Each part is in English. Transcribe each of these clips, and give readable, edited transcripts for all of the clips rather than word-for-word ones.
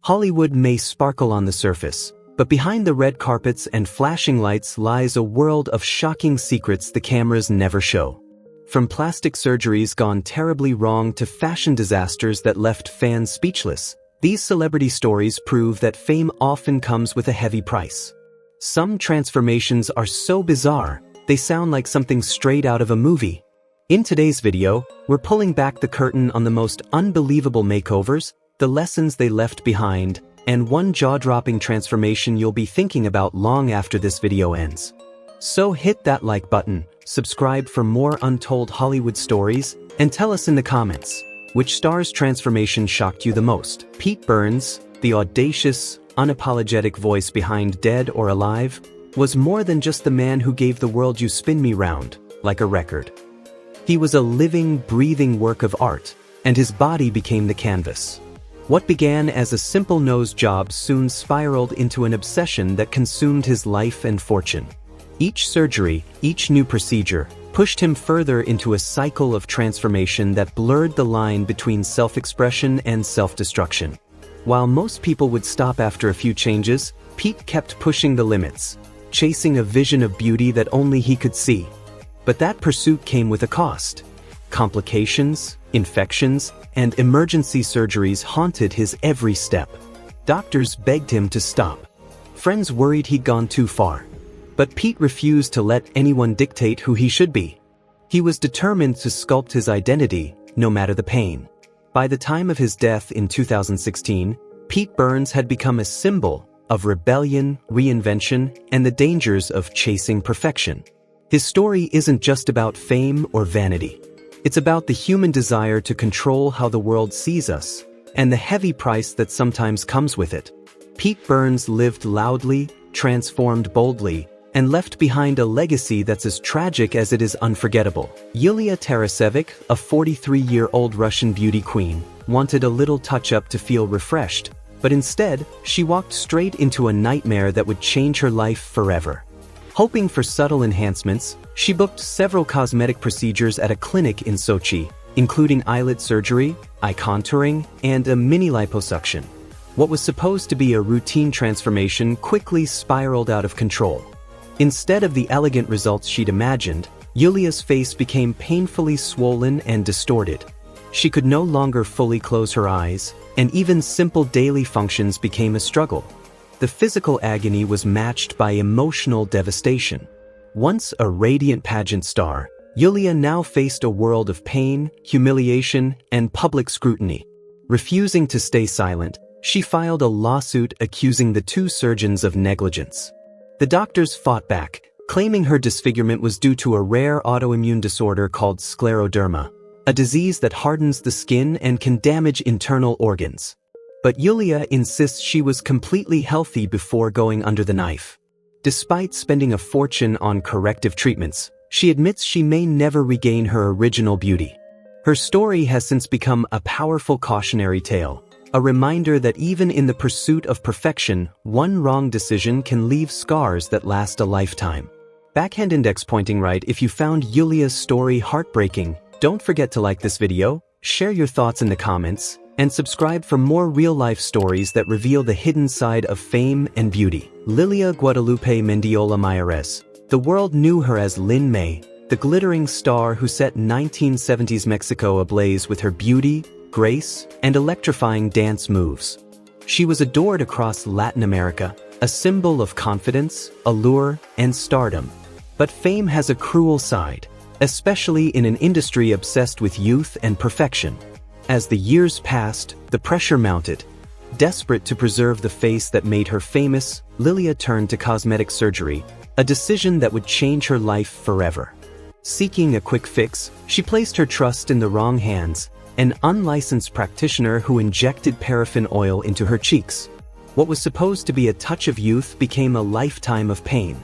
Hollywood may sparkle on the surface, but behind the red carpets and flashing lights lies a world of shocking secrets the cameras never show. From plastic surgeries gone terribly wrong to fashion disasters that left fans speechless, these celebrity stories prove that fame often comes with a heavy price. Some transformations are so bizarre, they sound like something straight out of a movie. In today's video, we're pulling back the curtain on the most unbelievable makeovers, the lessons they left behind, and one jaw-dropping transformation you'll be thinking about long after this video ends. So hit that like button, subscribe for more untold Hollywood stories, and tell us in the comments, which star's transformation shocked you the most? Pete Burns, the audacious, unapologetic voice behind Dead or Alive, was more than just the man who gave the world "You Spin Me Round" like a record. He was a living, breathing work of art, and his body became the canvas. What began as a simple nose job soon spiraled into an obsession that consumed his life and fortune. Each surgery, each new procedure, pushed him further into a cycle of transformation that blurred the line between self-expression and self-destruction. While most people would stop after a few changes, Pete kept pushing the limits, chasing a vision of beauty that only he could see. But that pursuit came with a cost. Complications, infections, and emergency surgeries haunted his every step. Doctors begged him to stop. Friends worried he'd gone too far. But Pete refused to let anyone dictate who he should be. He was determined to sculpt his identity, no matter the pain. By the time of his death in 2016, Pete Burns had become a symbol of rebellion, reinvention, and the dangers of chasing perfection. His story isn't just about fame or vanity. It's about the human desire to control how the world sees us, and the heavy price that sometimes comes with it. Pete Burns lived loudly, transformed boldly, and left behind a legacy that's as tragic as it is unforgettable. Yulia Tarasevich, a 43-year-old Russian beauty queen, wanted a little touch-up to feel refreshed, but instead, she walked straight into a nightmare that would change her life forever. Hoping for subtle enhancements, she booked several cosmetic procedures at a clinic in Sochi, including eyelid surgery, eye contouring, and a mini liposuction. What was supposed to be a routine transformation quickly spiraled out of control. Instead of the elegant results she'd imagined, Yulia's face became painfully swollen and distorted. She could no longer fully close her eyes, and even simple daily functions became a struggle. The physical agony was matched by emotional devastation. Once a radiant pageant star, Yulia now faced a world of pain, humiliation, and public scrutiny. Refusing to stay silent, she filed a lawsuit accusing the two surgeons of negligence. The doctors fought back, claiming her disfigurement was due to a rare autoimmune disorder called scleroderma, a disease that hardens the skin and can damage internal organs. But Yulia insists she was completely healthy before going under the knife. Despite spending a fortune on corrective treatments, she admits she may never regain her original beauty. Her story has since become a powerful cautionary tale, a reminder that even in the pursuit of perfection, one wrong decision can leave scars that last a lifetime. Backhand index pointing right. If you found Yulia's story heartbreaking, don't forget to like this video, share your thoughts in the comments, and subscribe for more real-life stories that reveal the hidden side of fame and beauty. Lilia Guadalupe Mendiola Mayares. The world knew her as Lin May, the glittering star who set 1970s Mexico ablaze with her beauty, grace, and electrifying dance moves. She was adored across Latin America, a symbol of confidence, allure, and stardom. But fame has a cruel side, especially in an industry obsessed with youth and perfection. As the years passed, the pressure mounted. Desperate to preserve the face that made her famous, Lilia turned to cosmetic surgery, a decision that would change her life forever. Seeking a quick fix, she placed her trust in the wrong hands, an unlicensed practitioner who injected paraffin oil into her cheeks. What was supposed to be a touch of youth became a lifetime of pain.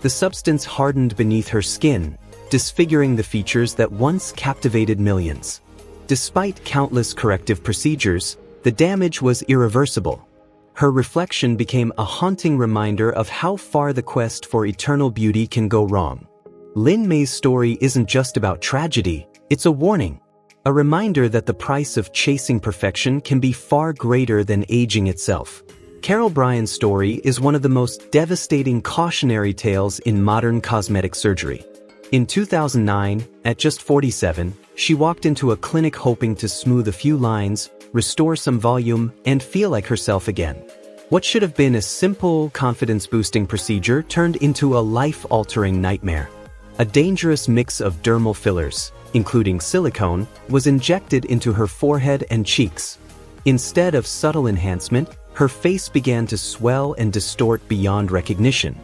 The substance hardened beneath her skin, disfiguring the features that once captivated millions. Despite countless corrective procedures, the damage was irreversible. Her reflection became a haunting reminder of how far the quest for eternal beauty can go wrong. Lin May's story isn't just about tragedy, it's a warning. A reminder that the price of chasing perfection can be far greater than aging itself. Carol Bryan's story is one of the most devastating cautionary tales in modern cosmetic surgery. In 2009, at just 47, she walked into a clinic hoping to smooth a few lines, restore some volume, and feel like herself again. What should have been a simple, confidence-boosting procedure turned into a life-altering nightmare. A dangerous mix of dermal fillers, including silicone, was injected into her forehead and cheeks. Instead of subtle enhancement, her face began to swell and distort beyond recognition.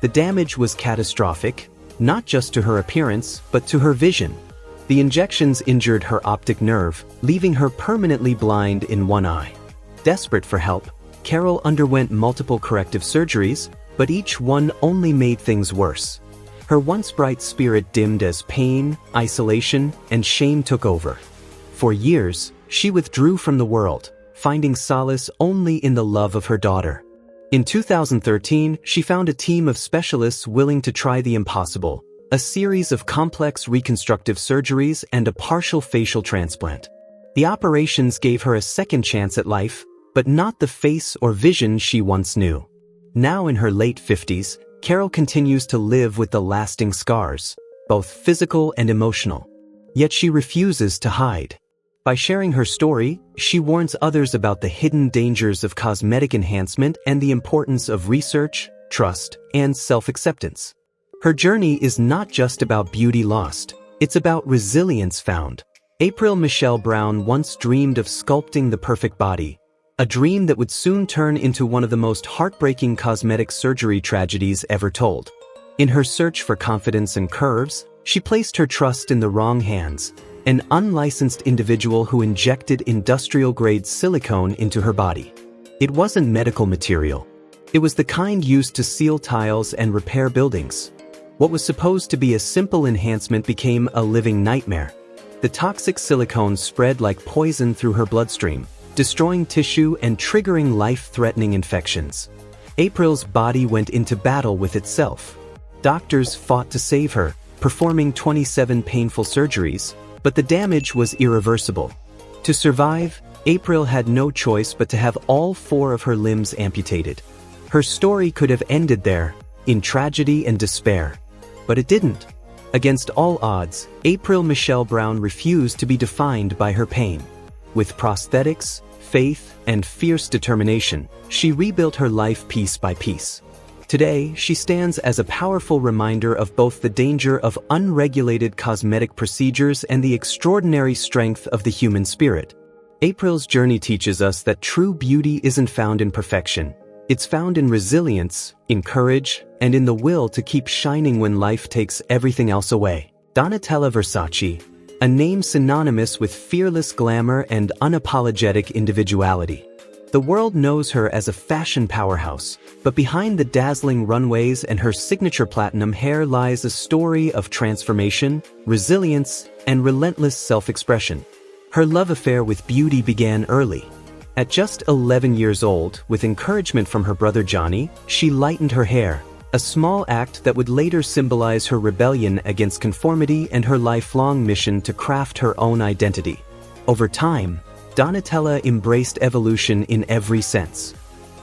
The damage was catastrophic, not just to her appearance, but to her vision. The injections injured her optic nerve, leaving her permanently blind in one eye. Desperate for help, Carol underwent multiple corrective surgeries, but each one only made things worse. Her once bright spirit dimmed as pain, isolation, and shame took over. For years, she withdrew from the world, finding solace only in the love of her daughter. In 2013, she found a team of specialists willing to try the impossible, a series of complex reconstructive surgeries and a partial facial transplant. The operations gave her a second chance at life, but not the face or vision she once knew. Now in her late 50s, Carol continues to live with the lasting scars, both physical and emotional. Yet she refuses to hide. By sharing her story, she warns others about the hidden dangers of cosmetic enhancement and the importance of research, trust, and self-acceptance. Her journey is not just about beauty lost, it's about resilience found. April Michelle Brown once dreamed of sculpting the perfect body, a dream that would soon turn into one of the most heartbreaking cosmetic surgery tragedies ever told. In her search for confidence and curves, she placed her trust in the wrong hands, an unlicensed individual who injected industrial-grade silicone into her body. It wasn't medical material. It was the kind used to seal tiles and repair buildings. What was supposed to be a simple enhancement became a living nightmare. The toxic silicone spread like poison through her bloodstream, destroying tissue and triggering life-threatening infections. April's body went into battle with itself. Doctors fought to save her, performing 27 painful surgeries, but the damage was irreversible. To survive, April had no choice but to have all 4 of her limbs amputated. Her story could have ended there, in tragedy and despair. But it didn't. Against all odds, April Michelle Brown refused to be defined by her pain. With prosthetics, faith, and fierce determination, she rebuilt her life piece by piece. Today, she stands as a powerful reminder of both the danger of unregulated cosmetic procedures and the extraordinary strength of the human spirit. April's journey teaches us that true beauty isn't found in perfection. It's found in resilience, in courage, and in the will to keep shining when life takes everything else away. Donatella Versace, a name synonymous with fearless glamour and unapologetic individuality. The world knows her as a fashion powerhouse, but behind the dazzling runways and her signature platinum hair lies a story of transformation, resilience, and relentless self-expression. Her love affair with beauty began early. At just 11 years old, with encouragement from her brother Johnny, she lightened her hair, a small act that would later symbolize her rebellion against conformity and her lifelong mission to craft her own identity. Over time, Donatella embraced evolution in every sense.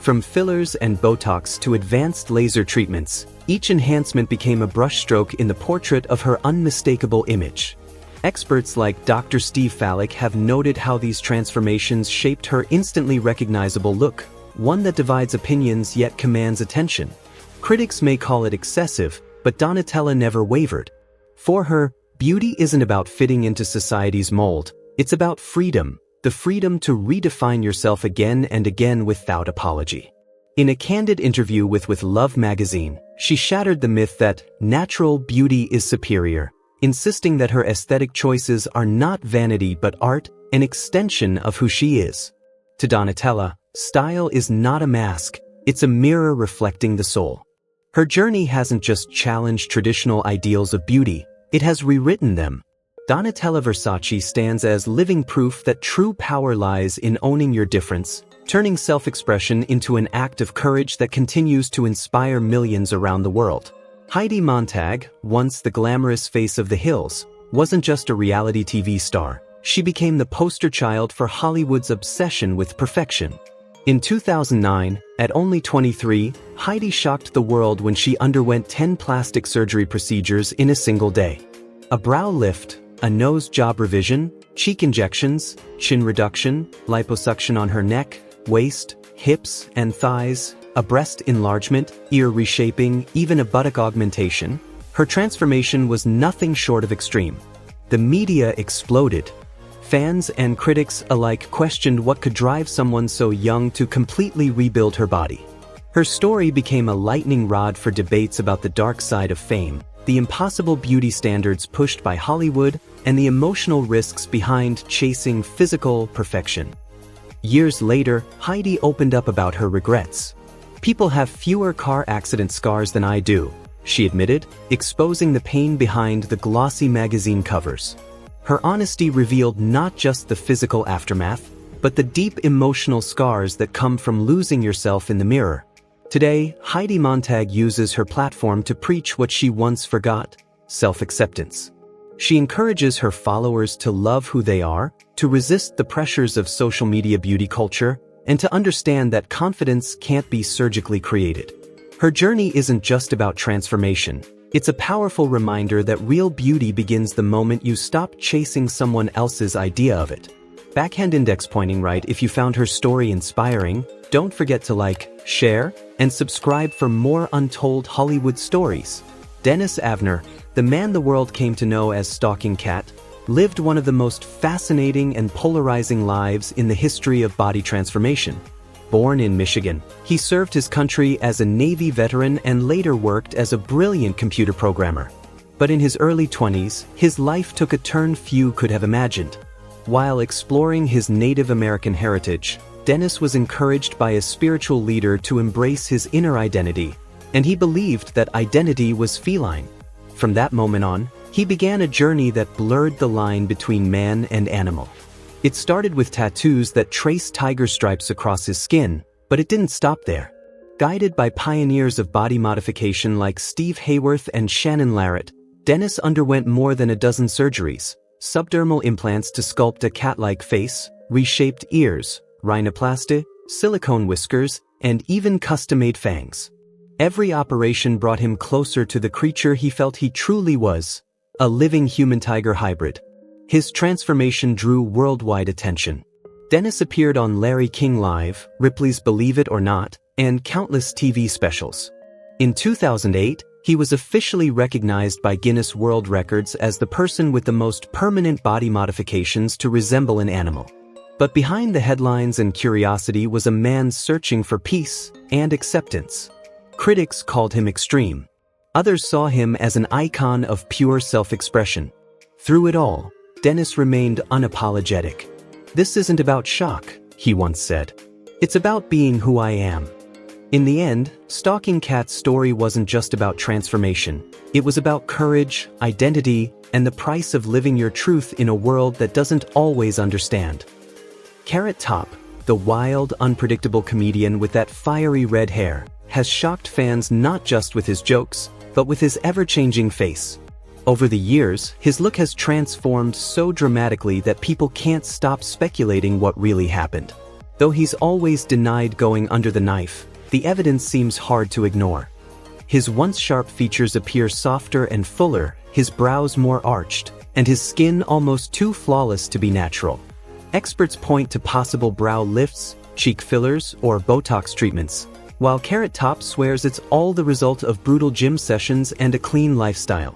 From fillers and Botox to advanced laser treatments, each enhancement became a brushstroke in the portrait of her unmistakable image. Experts like Dr. Steve Fallick have noted how these transformations shaped her instantly recognizable look, one that divides opinions yet commands attention. Critics may call it excessive, but Donatella never wavered. For her, beauty isn't about fitting into society's mold, it's about freedom. The freedom to redefine yourself again and again without apology. In a candid interview with Love magazine, she shattered the myth that natural beauty is superior, insisting that her aesthetic choices are not vanity but art, an extension of who she is. To Donatella, style is not a mask, it's a mirror reflecting the soul. Her journey hasn't just challenged traditional ideals of beauty, it has rewritten them. Donatella Versace stands as living proof that true power lies in owning your difference, turning self-expression into an act of courage that continues to inspire millions around the world. Heidi Montag, once the glamorous face of the hills, wasn't just a reality TV star. she became the poster child for Hollywood's obsession with perfection. In 2009, at only 23, Heidi shocked the world when she underwent 10 plastic surgery procedures in a single day. A brow lift, a nose job revision, cheek injections, chin reduction, liposuction on her neck, waist, hips, and thighs, a breast enlargement, ear reshaping, even a buttock augmentation. Her transformation was nothing short of extreme. The media exploded. Fans and critics alike questioned what could drive someone so young to completely rebuild her body. Her story became a lightning rod for debates about the dark side of fame, the impossible beauty standards pushed by Hollywood, and the emotional risks behind chasing physical perfection. Years later, Heidi opened up about her regrets. "People have fewer car accident scars than I do," she admitted, exposing the pain behind the glossy magazine covers. Her honesty revealed not just the physical aftermath, but the deep emotional scars that come from losing yourself in the mirror. Today, Heidi Montag uses her platform to preach what she once forgot: self-acceptance. She encourages her followers to love who they are, to resist the pressures of social media beauty culture, and to understand that confidence can't be surgically created. Her journey isn't just about transformation. It's a powerful reminder that real beauty begins the moment you stop chasing someone else's idea of it. Backhand index pointing right. If you found her story inspiring, don't forget to like, share, and subscribe for more untold Hollywood stories. Dennis Avner, the man the world came to know as Stalking Cat, lived one of the most fascinating and polarizing lives in the history of body transformation. Born in Michigan, he served his country as a Navy veteran and later worked as a brilliant computer programmer. But in his early 20s, his life took a turn few could have imagined. While exploring his Native American heritage, Dennis was encouraged by a spiritual leader to embrace his inner identity, and he believed that identity was feline. From that moment on, he began a journey that blurred the line between man and animal. It started with tattoos that traced tiger stripes across his skin, but it didn't stop there. Guided by pioneers of body modification like Steve Hayworth and Shannon Larratt, Dennis underwent more than a dozen surgeries: subdermal implants to sculpt a cat-like face, reshaped ears, rhinoplasty, silicone whiskers, and even custom-made fangs. Every operation brought him closer to the creature he felt he truly was: a living human-tiger hybrid. His transformation drew worldwide attention. Dennis appeared on Larry King Live, Ripley's Believe It or Not, and countless TV specials. In 2008, he was officially recognized by Guinness World Records as the person with the most permanent body modifications to resemble an animal. But behind the headlines and curiosity was a man searching for peace and acceptance. Critics called him extreme. Others saw him as an icon of pure self-expression. Through it all, Dennis remained unapologetic. "This isn't about shock," he once said. "It's about being who I am." In the end, Stalking Cat's story wasn't just about transformation. It was about courage, identity, and the price of living your truth in a world that doesn't always understand. Carrot Top, the wild, unpredictable comedian with that fiery red hair, has shocked fans not just with his jokes, but with his ever-changing face. Over the years, his look has transformed so dramatically that people can't stop speculating what really happened. Though he's always denied going under the knife, the evidence seems hard to ignore. His once sharp features appear softer and fuller, his brows more arched, and his skin almost too flawless to be natural. Experts point to possible brow lifts, cheek fillers, or Botox treatments, while Carrot Top swears it's all the result of brutal gym sessions and a clean lifestyle.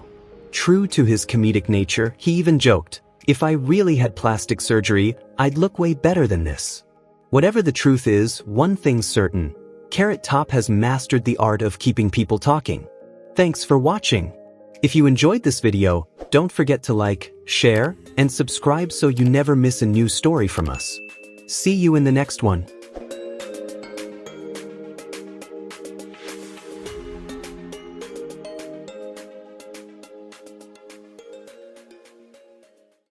True to his comedic nature, he even joked, "If I really had plastic surgery, I'd look way better than this." Whatever the truth is, one thing's certain: Carrot Top has mastered the art of keeping people talking. Thanks for watching. If you enjoyed this video, don't forget to like, share, and subscribe so you never miss a new story from us. See you in the next one.